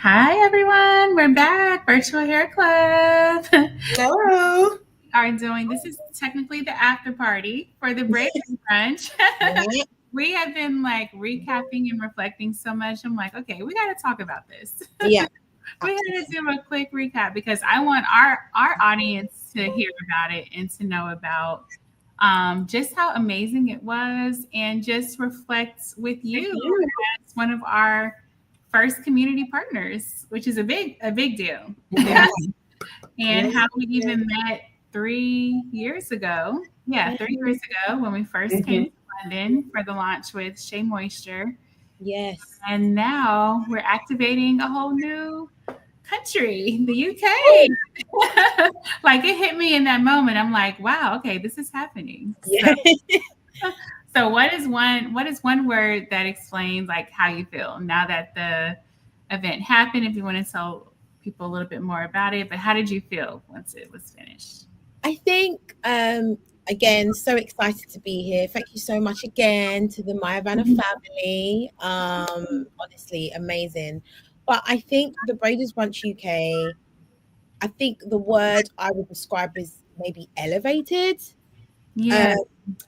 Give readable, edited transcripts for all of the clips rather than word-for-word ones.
Hi, everyone. We're back. Virtual Hair Club. Hello. Are doing this is technically the after party for the Braiders Brunch. Yeah. We have been like recapping and reflecting so much. I'm like, okay, we got to talk about this. Yeah. We got to do a quick recap because I want our audience to hear about it and to know about just how amazing it was, and just reflect with you as one of our first community partners, which is a big deal. Yeah. And how we even met 3 years ago. Yeah, 3 years ago when we first came Mhm. to London for the launch with Shea Moisture. Yes. And now we're activating a whole new country, the UK. Woo. Like it hit me in that moment. I'm like, wow, okay, this is happening. So Yeah. so what is one word that explains like how you feel now that the event happened? If you want to tell people a little bit more about it, but how did you feel once it was finished? I think again, so excited to be here. Thank you so much again to the MYAVANA family. Honestly, amazing. But I think the Braiders Brunch UK, I think the word I would describe is maybe elevated. Um, Yeah, I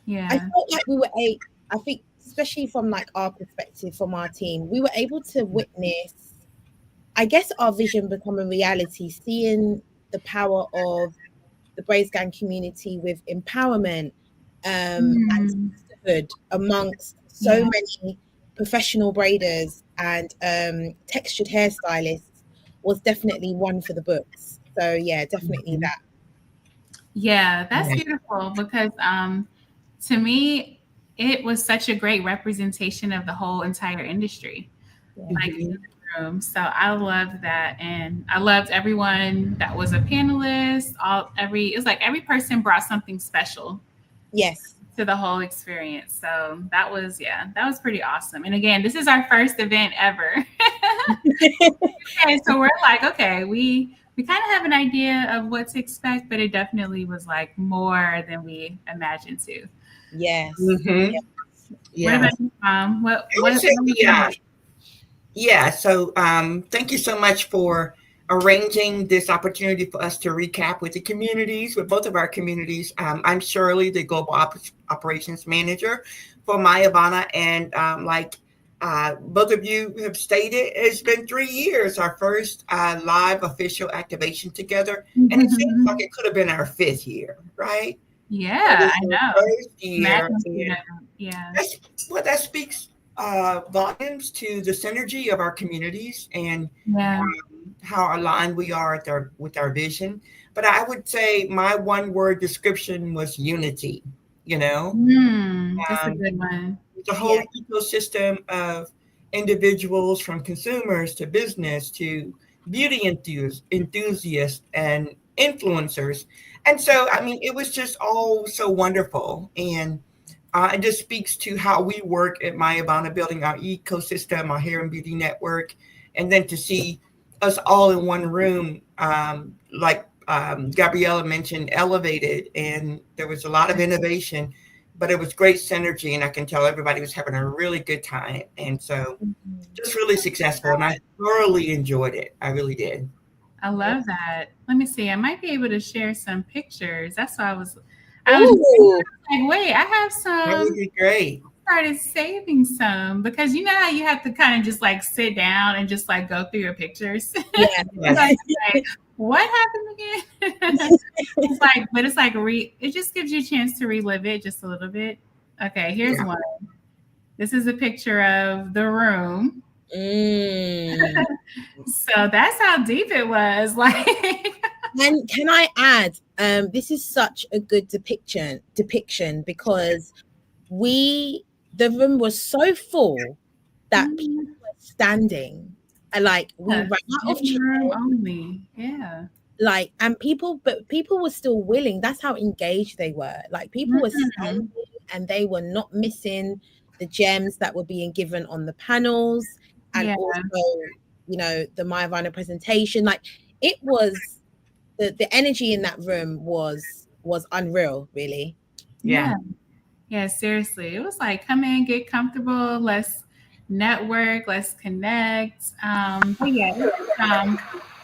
yeah, felt like I think especially from like our perspective, from our team, we were able to witness, I guess, our vision become a reality, seeing the power of the BraidsGang community with empowerment and mm, sisterhood amongst so yeah, many professional braiders and textured hairstylists was definitely one for the books. So yeah, definitely Mhm. that. yeah. That's Yeah. beautiful because to me, it was such a great representation of the whole entire industry, Yeah. like in Mhm. the room. So I loved that, and I loved everyone that was a panelist. It was like every person brought something special Yes. to the whole experience. So that was pretty awesome. And again, this is our first event ever. And so we're like, okay, we kind of have an idea of what to expect, but it definitely was like more than we imagined to. Yes. Mhm. Yes. What Yeah. about you, Mom? What I what would what say, was yeah, your yeah. So, thank you so much for arranging this opportunity for us to recap with the communities, with both of our communities. I'm Shirley, the Global Operations Manager for MyAvana, and both of you have stated, it's been 3 years, our first live official activation together, and it seems like it could have been our fifth year, right? But Yeah, it's I our know. first year, Magnitude and of it. Yeah. that speaks volumes to the synergy of our communities and Yeah. how aligned we are with our vision. But I would say my one word description was unity. You know, That's a um, good one. the whole Yeah. ecosystem of individuals, from consumers to business to beauty enthusiasts and influencers. And so, I mean, it was just all so wonderful. And it just speaks to how we work at MyAvana, building our ecosystem, our hair and beauty network. And then to see us all in one room, Gabriella mentioned, elevated, and there was a lot of innovation, but it was great synergy, and I can tell everybody was having a really good time. And so Mhm. just really successful, and I thoroughly enjoyed it. I really did. I Yeah. love that. Let me see. I might be able to share some pictures. That's why I was Ooh. like, wait, I have That would some. be great. Started saving some because you know how you have to kind of just like sit down and just like go through your pictures. Yeah. Sometimes Yes. it's like, what happened again? It just gives you a chance to relive it just a little bit. Okay, here's Yeah. one. This is a picture of the room. Mm. So that's how deep it was. Like, And can I add, this is such a good depiction because we the room was so full that people mm, were standing. And like we yeah, ran out of in chairs, room only. Yeah. like, and people were still willing. That's how engaged they were. Like people were Mhm. standing and they were not missing the gems that were being given on the panels, and Yeah. also, the Myavana presentation. Like it was the energy in that room was unreal, really. Yeah. Yeah. Yeah, seriously. It was like, come in, get comfortable. network, let's connect. But yeah,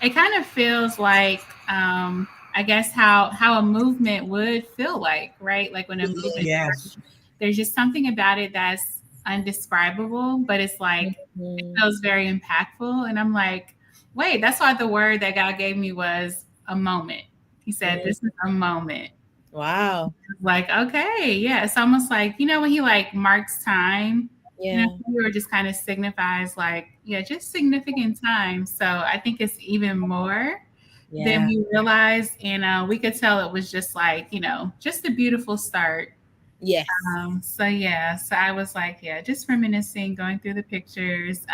it kind of feels like I guess how a movement would feel like, right? Like when a movement Yes. there's just something about it that's undescribable, but it's like it Mhm. feels very impactful. And I'm like, wait, that's why the word that God gave me was a moment. He said, Mhm. this is a moment. Wow. Like, okay, yeah. It's almost like, when he like marks time, Yeah. we were just kind of signifies like, yeah, just significant time. So I think it's even more than Yeah. we realized. And we could tell it was just like, just a beautiful start. Yes. So yeah, so I was like, yeah, just reminiscing, going through the pictures.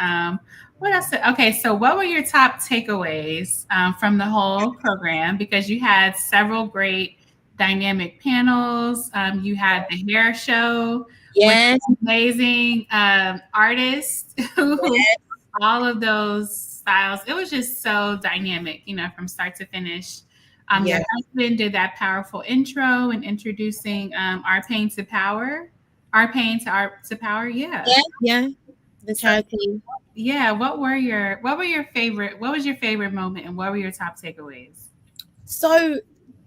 What else? Okay, so what were your top takeaways from the whole program? Because you had several great dynamic panels. You had the hair show with Yes. amazing artists who all of those styles. It was just so dynamic, from start to finish. Your Yeah. husband did that powerful intro and introducing our pain to power, our pain to power. Yeah. Yeah. Yeah. The So charity. yeah, what was your favorite moment, and what were your top takeaways? So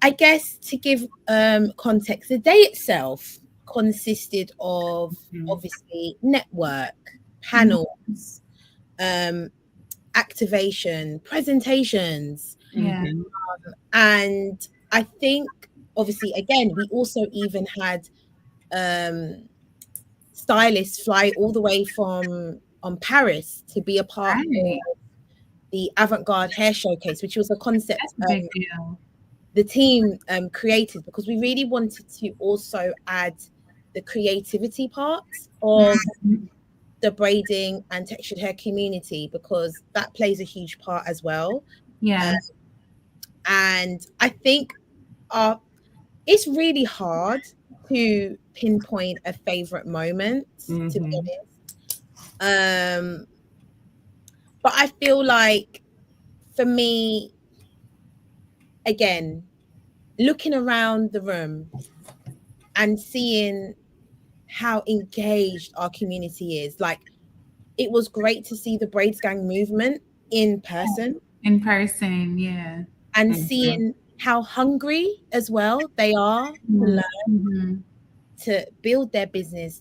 I guess to give context, the day itself consisted of Mhm. obviously network, Mhm. panels, um, activation, presentations, Yeah. Mhm. and I think obviously again we also even had um, stylists fly all the way from Paris to be a part of Right. the avant-garde hair showcase, which was a concept That's a big deal. the team created because we really wanted to also add the creativity part of Mhm. the braiding and textured hair community because that plays a huge part as well. Uh, Yes. and I think our it's really hard to pinpoint a favorite moment, to be Mhm. honest. But I feel like for me, again, looking around the room and seeing how engaged our community is, like it was great to see the BraidsGang movement in person In person. Yeah. and Mhm. seeing how hungry as well they are to learn, Mm-hmm. to build their business,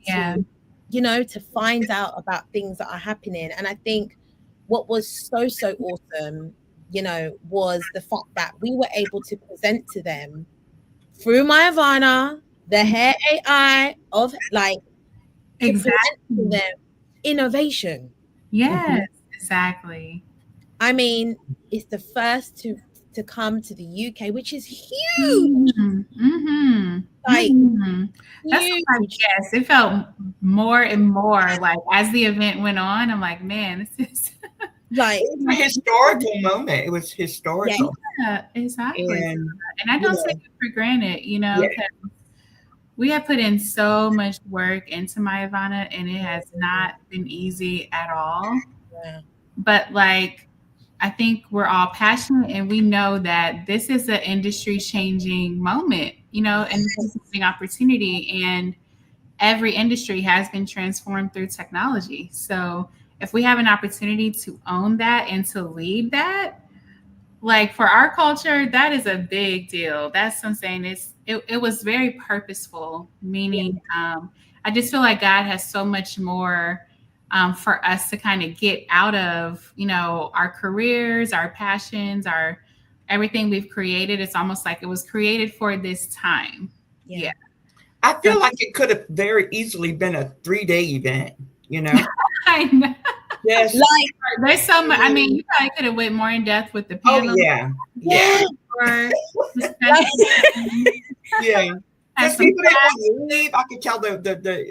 Yeah. to find out about things that are happening. And I think what was so awesome, was the fact that we were able to present to them through MyAvana, the hair AI of like to present to Exactly. them innovation. Yes. Mhm. Exactly. I mean, it's the first to come to the UK, which is huge, Mhm, mhm, like mhm. That's what huge. yes, it felt more and more like as the event went on, I'm like, "Man, this is" Like, It was a historical moment. It was yeah, historical, Yeah, exactly. and And I you don't take know, it for granted, yeah. 'cause we have put in so much work into MyAvana, and it has not been easy at all. yeah, But like I think we're all passionate and we know that this is an industry changing moment, and an opportunity. And every industry has been transformed through technology. So if we have an opportunity to own that and to lead that, like for our culture, that is a big deal. That's what I'm saying. It was very purposeful, yeah, meaning I just feel like God has so much more for us to kind of get out of, our careers, our passions, our everything we've created. It's almost like it was created for this time. yeah. Yeah. I So feel like it could have very easily been a 3-day event. You know, I know. yes. Like, There's so much. I mean, you probably could have went more in depth with the Oh panel yeah, yeah, yeah, or like, yeah. had Because some people didn't want to leave. I could tell the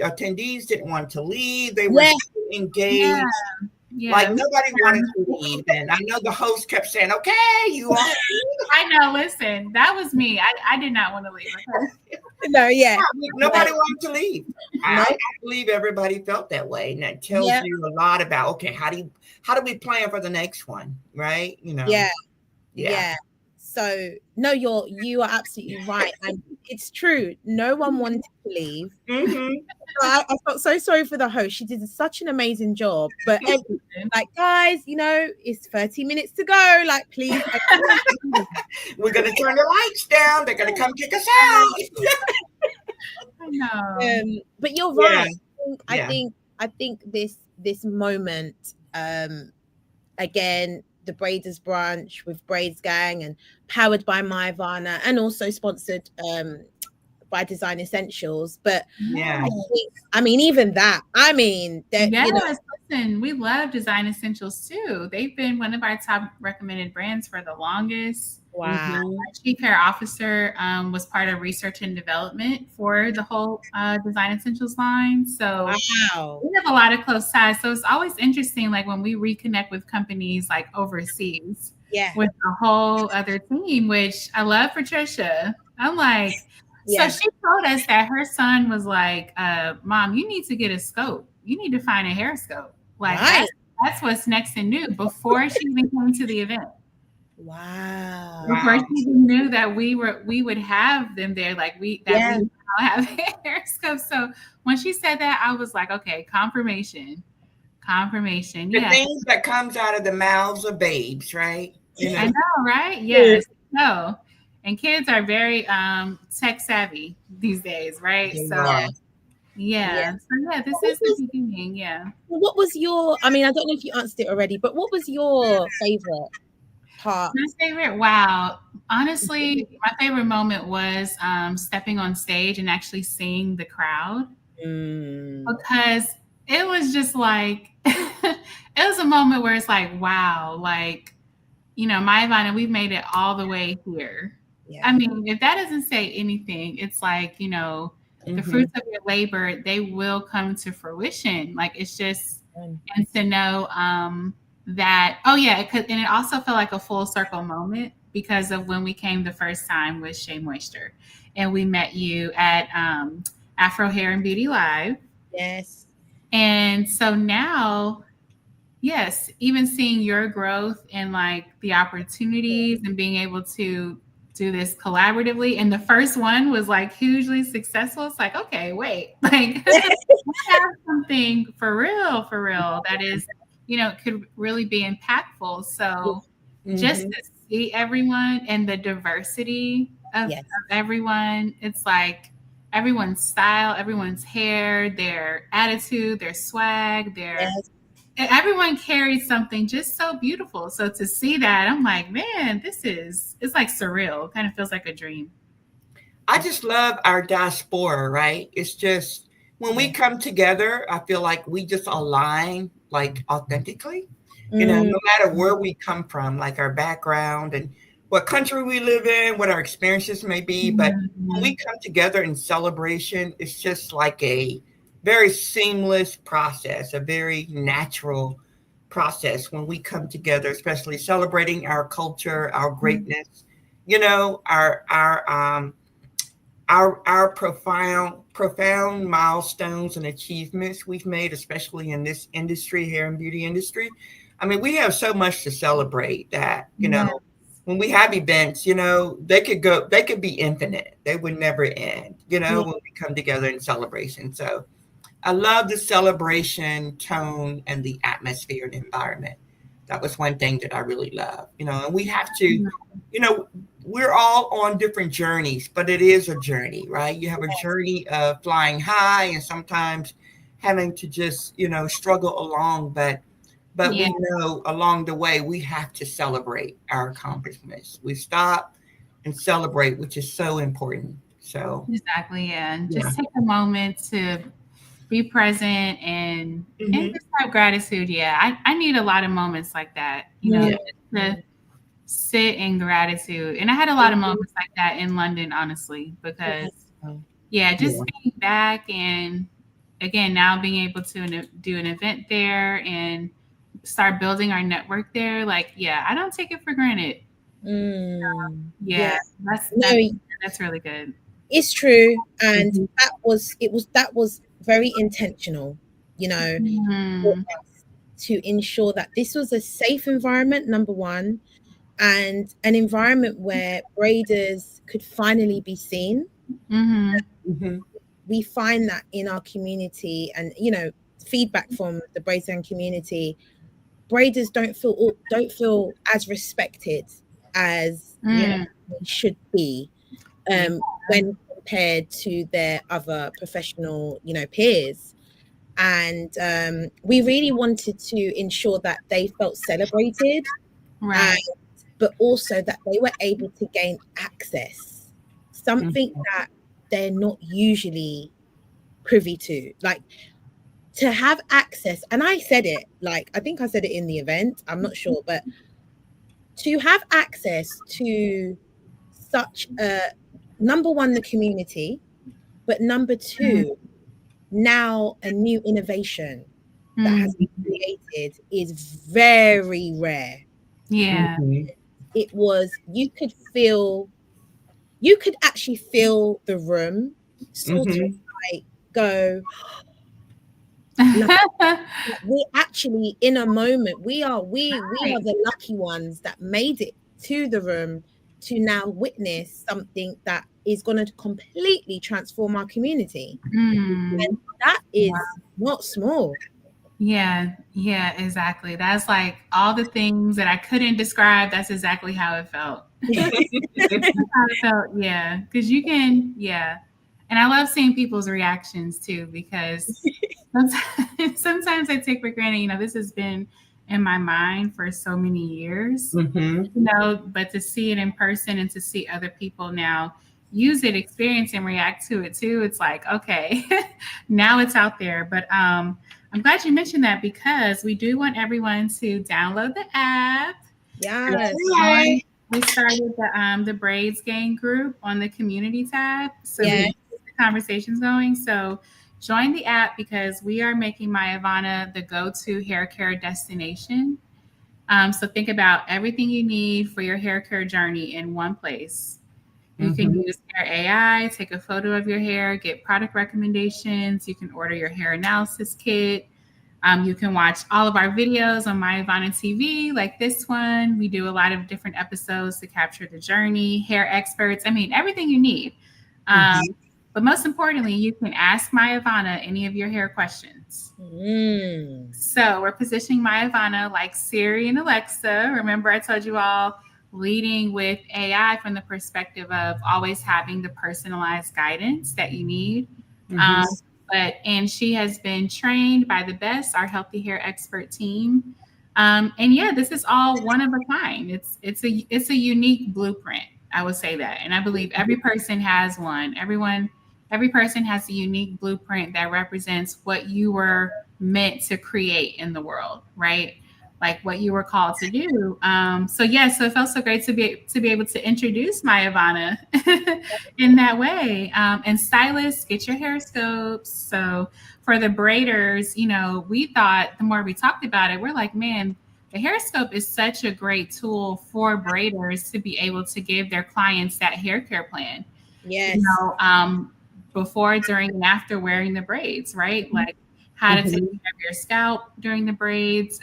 attendees didn't want to leave. They were yeah, so yeah, engaged. Like yeah. nobody wanted to leave. And I know the host kept saying, "Okay, you all." I know. Listen, that was me. I did not want to leave. Okay. no, yeah, Nobody like, wanted to leave. no, I believe everybody felt that way, and that tells yeah, you a lot about how do we plan for the next one, right? yeah, Yeah. yeah. So no, you are absolutely right, and it's true. No one wanted to leave. Mm-hmm. I felt so sorry for the host. She did such an amazing job, but like, guys, it's 30 minutes to go. Like, please. We're gonna turn the lights down. They're gonna come kick us out. I know. But you're Yeah. right. I think this moment, again, the Braiders Brunch with BraidsGang and powered by MYAVANA, and also sponsored by Design Essentials. But Yeah. I mean, even that, Yes, listen, we love Design Essentials too. They've been one of our top recommended brands for the longest. wow. Our chief hair officer was part of research and development for the whole Design Essentials line. So Wow. we have a lot of close ties. So it's always interesting, like when we reconnect with companies like overseas, Yeah. with a whole other team, which I love Patricia. I'm like, so she told us that her son was like, Mom, you need to get a scope. You need to find a hair scope. Like Right. that's what's next and new before she even came to the event. Wow. Before she even knew that we would have them there, like we now have hair scopes. So when she said that, I was like, okay, confirmation. The things that comes out of the mouths of babes, right? I know, right? Yes. No. And kids are very tech savvy these days, right? They So are. yeah. So yeah, this is the beginning. Yeah. What was your, I mean, I don't know if you answered it already, but what was your favorite part? My favorite, wow. Honestly, my favorite moment was stepping on stage and actually seeing the crowd. Because it was just like it was a moment where it's like, wow, like, MYAVANA, we've made it all the way here. Yeah. I mean, if that doesn't say anything, it's like, the fruits of your labor, they will come to fruition. Like, it's just, and to know that, oh yeah, and it also felt like a full circle moment because of when we came the first time with Shea Moisture, and we met you at Afro Hair and Beauty Live. Yes. And so now, yes, even seeing your growth and like the opportunities and being able to do this collaboratively. And the first one was like hugely successful. It's like, okay, wait, like we have something for real that is, could really be impactful. So just to see everyone and the diversity of everyone, it's like everyone's style, everyone's hair, their attitude, their swag, everyone carries something just so beautiful. So to see that, I'm like, man, it's like surreal. It kind of feels like a dream. I just love our diaspora, right? It's just when we come together, I feel like we just align like authentically, no matter where we come from, like our background and what country we live in, what our experiences may be. But when we come together in celebration, it's just like a very seamless process, a very natural process when we come together, especially celebrating our culture, our greatness, our profound milestones and achievements we've made, especially in this industry, hair and beauty industry. I mean, we have so much to celebrate that, when we have events, they could be infinite. They would never end, when we come together in celebration. So I love the celebration tone and the atmosphere and environment. That was one thing that I really love, and we have to, we're all on different journeys, but it is a journey, right? You have a journey of flying high and sometimes having to just, struggle along, but we know along the way, we have to celebrate our accomplishments. We stop and celebrate, which is so important. So exactly. Yeah. And just take a moment to be present and just have gratitude. Yeah. I need a lot of moments like that, to sit in gratitude. And I had a lot of moments like that in London, honestly, because just being back and again, now being able to do an event there and start building our network there. Like, I don't take it for granted. That's really good. It's true. And that was very intentional, to ensure that this was a safe environment, number one. and an environment where braiders could finally be seen. We find that in our community, and feedback from the BraidsGang community, braiders don't feel as respected as they should be when compared to their other professional peers. And we really wanted to ensure that they felt celebrated, Right. but also that they were able to gain access, something that they're not usually privy to, like to have access. And I said it, like I think I said it in the event, I'm not sure, but to have access to such a, number one, the community, but number two, now a new innovation that has been created is very rare. Yeah. It was, you could actually feel the room sort of like go, we actually, in a moment, we are the lucky ones that made it to the room to now witness something that is going to completely transform our community. And that is not small. Yeah, exactly. That's like all the things that I couldn't describe. That's exactly how it felt. That's how it felt, yeah. Because you can, yeah. And I love seeing people's reactions too, because sometimes I take for granted, this has been in my mind for so many years, but to see it in person and to see other people now use it, experience, and react to it too, it's like, okay, now it's out there. But I'm glad you mentioned that, because we do want everyone to download the app. Yes. We started the BraidsGang group on the community tab, so we keep the conversations going. So join the app, because we are making MYAVANA the go-to hair care destination. So think about everything you need for your hair care journey in one place. You can use Hair AI, take a photo of your hair, get product recommendations. You can order your hair analysis kit. You can watch all of our videos on MyAvana TV, like this one. We do a lot of different episodes to capture the journey, hair experts. I mean, everything you need. But most importantly, you can ask MyAvana any of your hair questions. So we're positioning MyAvana like Siri and Alexa. Remember, I told you all, leading with AI from the perspective of always having the personalized guidance that you need. And she has been trained by the best, our healthy hair expert team. And yeah, this is all one of a kind. It's a unique blueprint. I would say that. And I believe every person has one. Every person has a unique blueprint that represents what you were meant to create in the world, right? Like what you were called to do. So it felt so great to be able to introduce MyAvana in that way. And stylists, get your hair scopes. So for the braiders, we thought, the more we talked about it, we're like, man, the hair scope is such a great tool for braiders to be able to give their clients that hair care plan. Yes. Before, during, and after wearing the braids, right? Like how to take care of your scalp during the braids.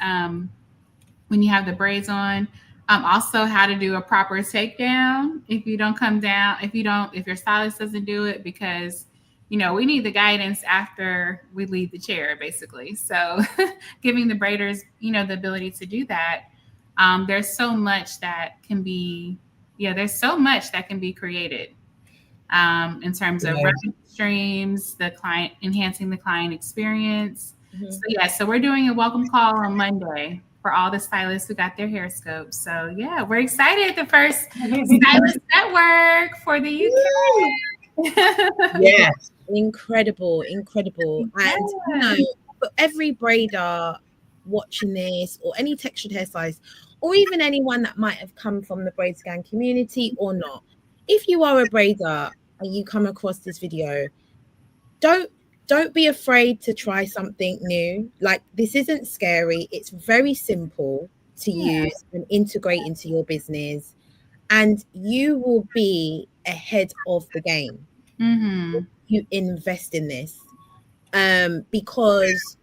When you have the braids on, also how to do a proper takedown if you don't come down, if your stylist doesn't do it, because we need the guidance after we leave the chair, basically. So giving the braiders the ability to do that. There's so much that can be created in terms of revenue streams, enhancing the client experience. So we're doing a welcome call on Monday for all the stylists who got their hair scoped. So yeah, we're excited. The first stylist network for the UK. Yes. Incredible. And for every braider watching this, or any textured hair size, or even anyone that might have come from the BraidsGang community or not, if you are a braider and you come across this video, don't be afraid to try something new. Like, this isn't scary. It's very simple to use and integrate into your business, and you will be ahead of the game. You invest in this, because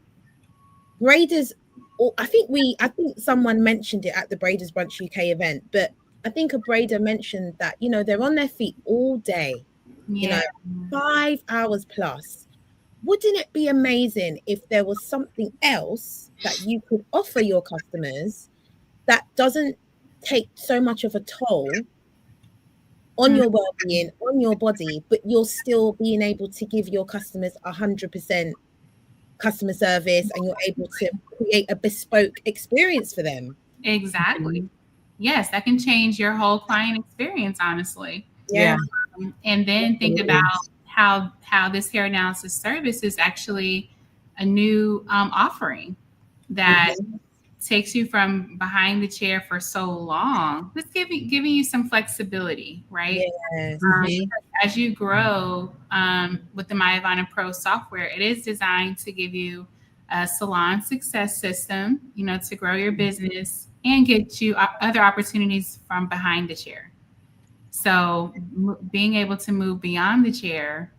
braiders, I think someone mentioned it at the Braiders Brunch UK event, but I think a braider mentioned that, you know, they're on their feet all day, you know, 5 hours plus. Wouldn't it be amazing if there was something else that you could offer your customers that doesn't take so much of a toll on your well-being, on your body, but you're still being able to give your customers 100% customer service, and you're able to create a bespoke experience for them? Exactly. Yes, that can change your whole client experience, honestly. Yeah. And then think about how this hair analysis service is actually a new offering that takes you from behind the chair for so long, just giving you some flexibility, right? Yes. As you grow with the MYAVANA Pro software, it is designed to give you a salon success system, you know, to grow your business and get you other opportunities from behind the chair. So being able to move beyond the chair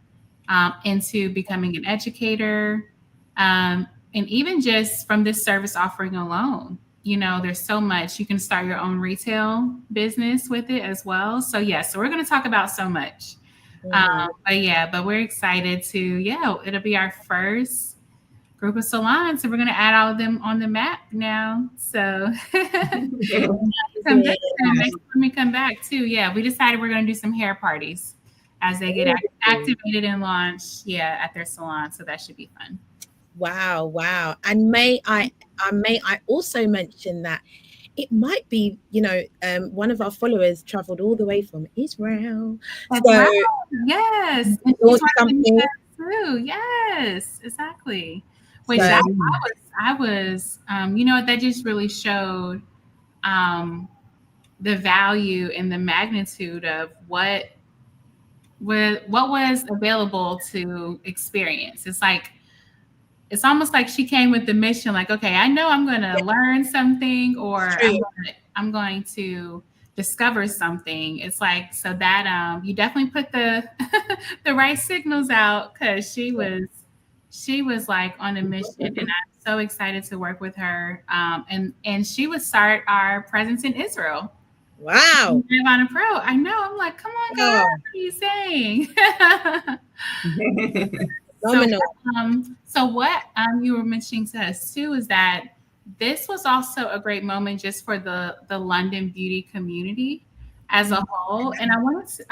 into becoming an educator, and even just from this service offering alone, you know, there's so much. You can start your own retail business with it as well. So so we're going to talk about so much. But we're excited to, it'll be our first group of salons. So we're going to add all of them on the map now. So come back, next time we come back too. Yeah, we decided we're going to do some hair parties as they get activated and launched, at their salon. So that should be fun. Wow. And may I also mention that it might be, you know, one of our followers traveled all the way from Israel. So yes, something too. Yes, exactly. Which I was, you know, that just really showed the value and the magnitude of what was available to experience. It's almost like she came with the mission, like, okay, I know I'm going to learn something, or I'm going to discover something. It's like, so that you definitely put the the right signals out, because she was like on a mission, and I'm so excited to work with her. And she would start our presence in Israel. Wow. MYAVANA Pro. I know. I'm like, come on, girl. What are you saying? So what you were mentioning to us too is that this was also a great moment just for the London beauty community as a whole. And I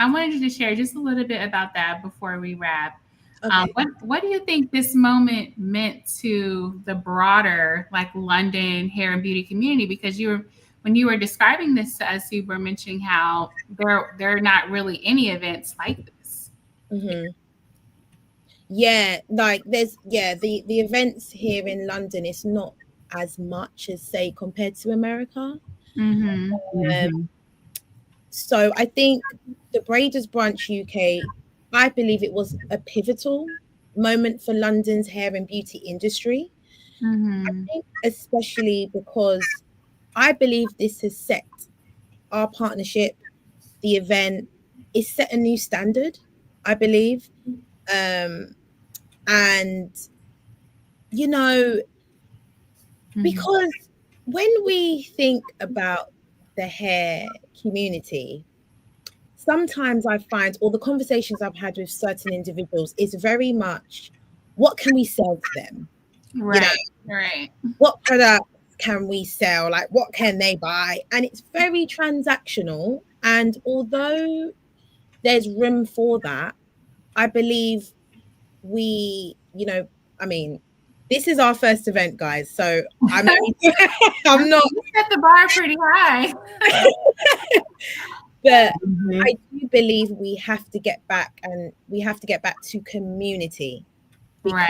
wanted you to share just a little bit about that before we wrap. Okay. What do you think this moment meant to the broader like London hair and beauty community? Because when you were describing this to us, you were mentioning how there are not really any events like this. Yeah, like there's the events here in London is not as much as, say, compared to America. So I think the Braiders Brunch UK, I believe it was a pivotal moment for London's hair and beauty industry. I think especially because I believe this has set our partnership, the event, is set a new standard, I believe. And, you know, because when we think about the hair community, sometimes I find, or the conversations I've had with certain individuals, is very much, what can we sell to them? Right, you know, right. What products can we sell? Like, what can they buy? And it's very transactional. And although there's room for that, I believe I mean, this is our first event, guys. So I'm not. You set the bar pretty high. But I do believe we have to get back to community, because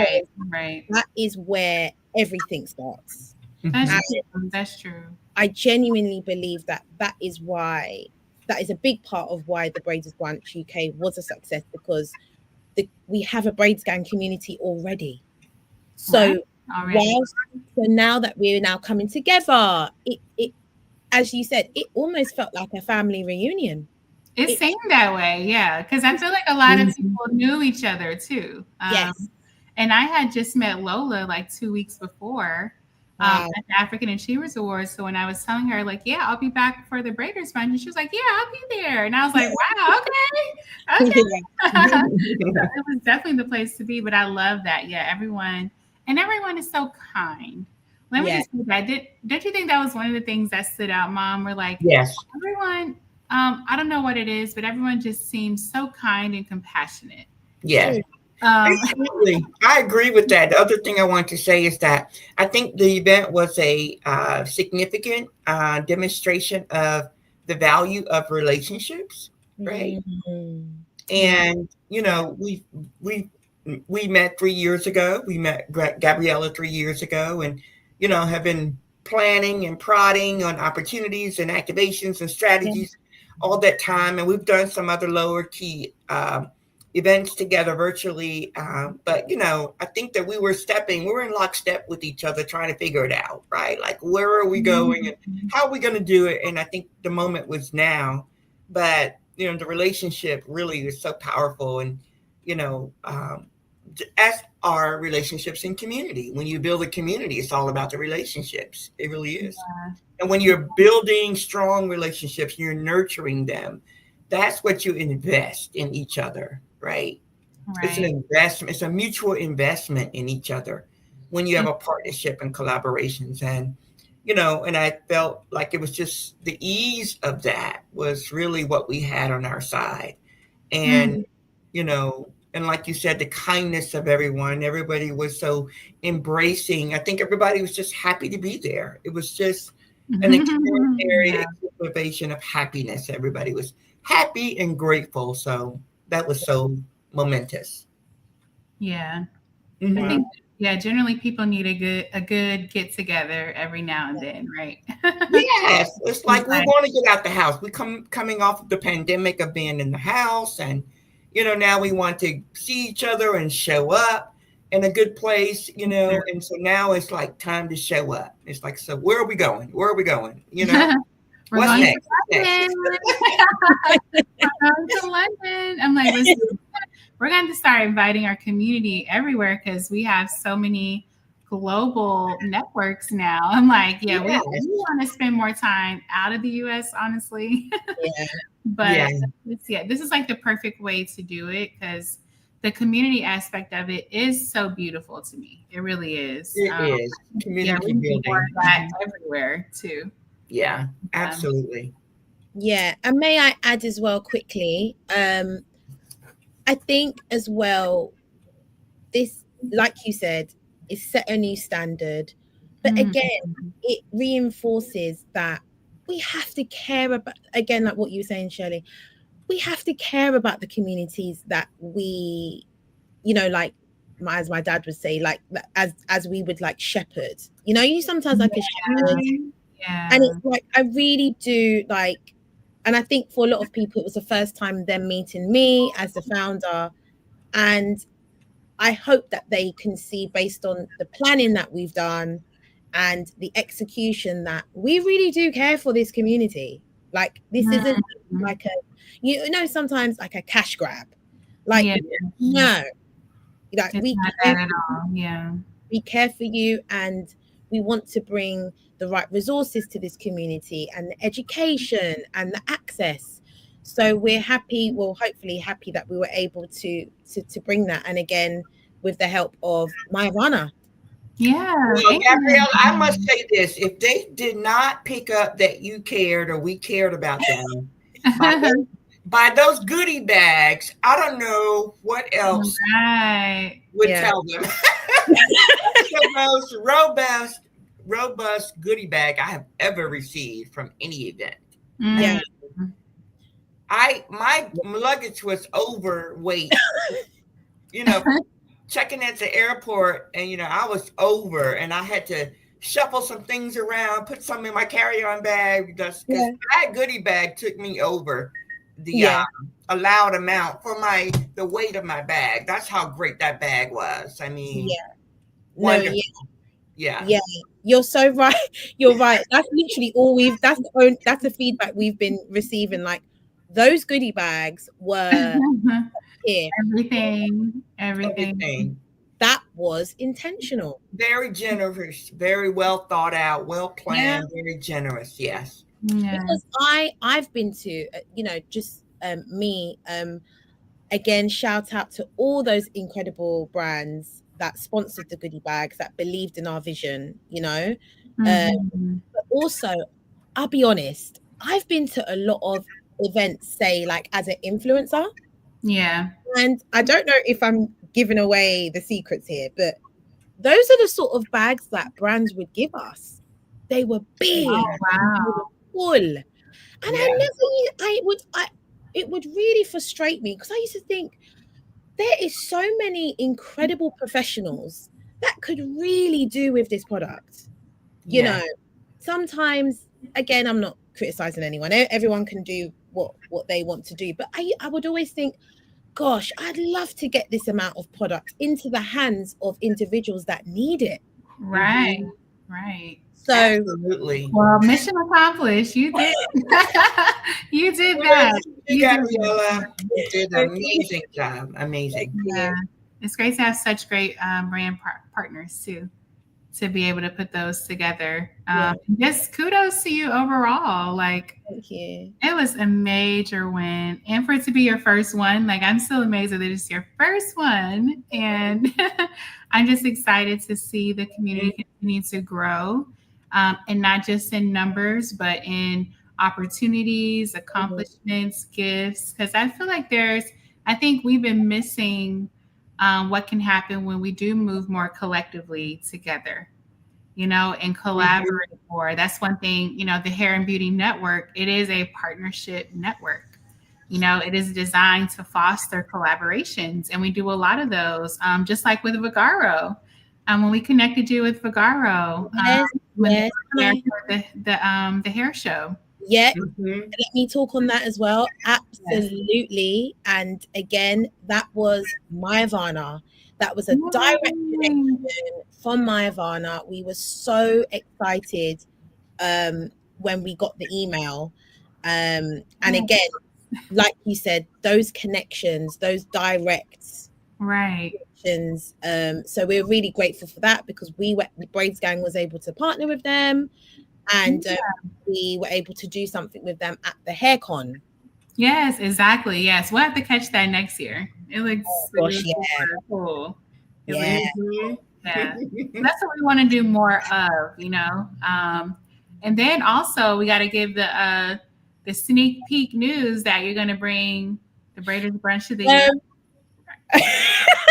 that is where everything starts. That's true. I genuinely believe that is a big part of why the Braiders Brunch UK was a success, because we have a BraidsGang community already. So now that we're now coming together, it as you said, it almost felt like a family reunion. It seemed that way, yeah, because I feel like a lot of people knew each other too. Yes. And I had just met Lola like 2 weeks before. Wow. at the African Achievers Awards. So when I was telling her, like, yeah, I'll be back for the Braiders Brunch, and she was like, yeah, I'll be there. And I was like, wow, okay, okay. So it was definitely the place to be. But I love that. Yeah, everyone is so kind. Let me Yeah. just say that. Don't you think that was one of the things that stood out, Mom? We're like, Yes. everyone, I don't know what it is, but everyone just seems so kind and compassionate. Yes. True. Absolutely. I agree with that. The other thing I want to say is that I think the event was a significant demonstration of the value of relationships, right? Mm. And we met 3 years ago. We met Gabriella 3 years ago, and have been planning and prodding on opportunities and activations and strategies all that time. And we've done some other lower key events together virtually. But I think that we were in lockstep with each other, trying to figure it out, right? Like, where are we going and how are we going to do it? And I think the moment was now. But the relationship really is so powerful, and as are relationships in community. When you build a community, it's all about the relationships. It really is. And when you're building strong relationships, you're nurturing them. That's what you invest in each other, right? It's an investment. It's a mutual investment in each other when you have a partnership and collaborations. And I felt like it was just the ease of that was really what we had on our side. And, and like you said, the kindness of everyone, everybody was so embracing. I think everybody was just happy to be there. It was just an extraordinary exemplification of happiness. Everybody was happy and grateful. So that was so momentous. Yeah. Mm-hmm. I think, generally people need a good get together every now and then, right? Yes. It's like we want to get out the house. We coming off of the pandemic of being in the house, and now we want to see each other and show up in a good place, and so now it's like time to show up. It's like, so where are we going? Where are we going? We're What's going next? to London. We're going to London. I'm like, listen, we're going to start inviting our community everywhere because we have so many global networks now. I'm like, we want to spend more time out of the US, honestly. But this is like the perfect way to do it because the community aspect of it is so beautiful to me. It really is. It is. Community building. More of that everywhere too. Yeah, absolutely. Yeah. And may I add as well quickly, I think as well, this, like you said, is set a new standard. But again, it reinforces that we have to care about, again, like what you were saying, Shirley, we have to care about the communities that we, like, as my dad would say, like, as we would like shepherd, you sometimes like a shepherd. And it's like, I really do like, and I think for a lot of people, it was the first time them meeting me as the founder. And I hope that they can see, based on the planning that we've done and the execution, that we really do care for this community. Like, this isn't like sometimes like a cash grab. Like, no, like we care at all. Yeah. We care for you, and we want to bring the right resources to this community and the education and the access. So we're happy, hopefully happy that we were able to bring that. And again, with the help of MYAVANA. Yeah. Well, Gabrielle, I must say this. If they did not pick up that you cared or we cared about them, by those goodie bags, I don't know what else would tell them. The most robust goodie bag I have ever received from any event. Yeah. My luggage was overweight. Checking at the airport, and I was over, and I had to shuffle some things around, put some in my carry-on bag, because that goodie bag took me over the allowed amount for the weight of my bag. That's how great that bag was. I mean, wonderful. Yeah. You're so right. You're right. That's literally all that's the feedback we've been receiving. Like, those goodie bags were everything. that was intentional. Very generous, very well thought out, well planned, very generous. Yes. Yeah. Because I've been to, just me, again, shout out to all those incredible brands that sponsored the goodie bags, that believed in our vision, Mhm. but also, I'll be honest, I've been to a lot of events, say, like as an influencer. Yeah. And I don't know if I'm giving away the secrets here, but those are the sort of bags that brands would give us. They were big, Oh, and they wow. were full. And Yeah. it would really frustrate me because I used to think there is so many incredible professionals that could really do with this product. Yeah. Sometimes, again, I'm not criticizing anyone. Everyone can do what they want to do. But I would always think, gosh, I'd love to get this amount of product into the hands of individuals that need it. Right. Mhm. Right. So, Absolutely. Well, mission accomplished. You did. You did that. You, You did Gabriella. You did an Thank amazing job. Amazing. Yeah. It's great to have such great brand partners too, to be able to put those together. Just kudos to you overall. Like, thank you. it was a major win. And for it to be your first one, like, I'm still amazed that it's your first one. And I'm just excited to see the community continue to grow, and not just in numbers, but in opportunities, accomplishments, gifts. Because I feel like I think we've been missing what can happen when we do move more collectively together, and collaborate more. That's one thing, the Hair and Beauty Network, it is a partnership network. It is designed to foster collaborations, and we do a lot of those, just like with Vigaro. When we connected you with Vigaro, Yes. the hair show. Yeah. Mhm. Let me talk on that as well. Absolutely. And again, that was MYAVANA. That was a direct connection from MYAVANA. We were so excited when we got the email. And again, like you said, those connections, those directs. Right. So we're really grateful for that because BraidsGang was able to partner with them, and we were able to do something with them at the HairCon. Yes, exactly. Yes, we'll have to catch that next year. It looks cool. Yeah. Yeah. That's what we want to do more of, and then also we got to give the sneak peek news that you're going to bring the Braiders Brunch to the year.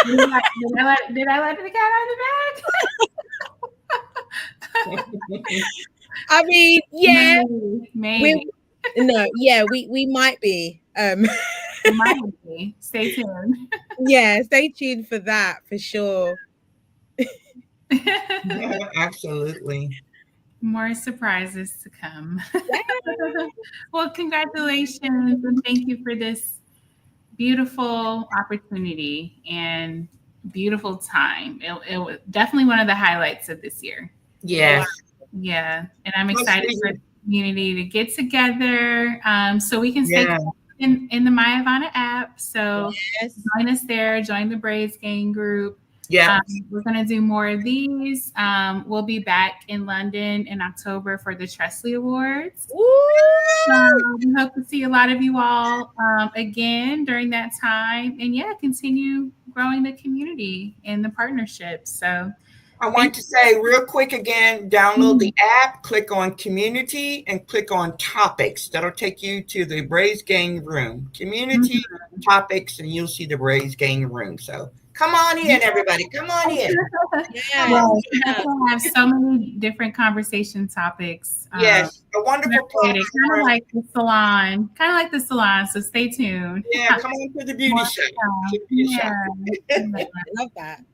Did I let the cat out of the bag? I mean, yeah, maybe. We might be. Might be. Stay tuned. Yeah, stay tuned for that for sure. Yeah, absolutely. More surprises to come. Well, congratulations and thank you for this beautiful opportunity and beautiful time. It was definitely one of the highlights of this year. Yes. Yeah. And I'm excited for the community to get together, so we can stay in the MYAVANA app. So join us there, join the BraidsGang group. Yeah. We're going to do more of these. We'll be back in London in October for the Trestley Awards. We hope to see a lot of you all again during that time. And continue growing the community and the partnership. So I want to say real quick again, download the app, click on community, and click on topics. That'll take you to the BraidsGang room. Community, topics, and you'll see the BraidsGang room. So come on in, everybody. Come on in. Well, we have so many different conversation topics. Yes, a wonderful kind of like the salon. So stay tuned. Yeah, come on to the beauty shop. I love that.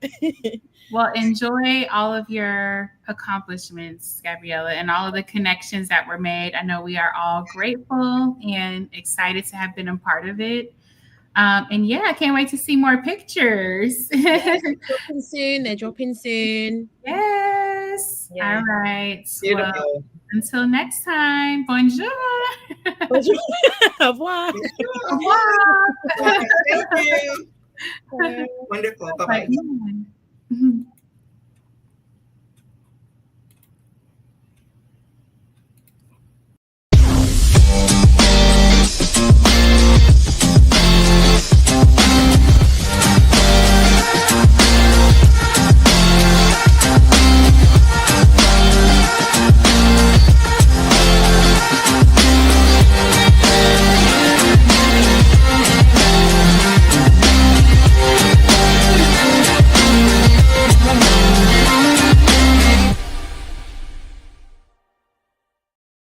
Well, enjoy all of your accomplishments, Gabriella, and all of the connections that were made. I know we are all grateful and excited to have been a part of it. And I can't wait to see more pictures. They're dropping soon. Yes. Yeah. All right. Beautiful. Well, until next time. Bonjour. Bonjour. Au revoir. Au revoir. Thank you. Wonderful. Bye-bye.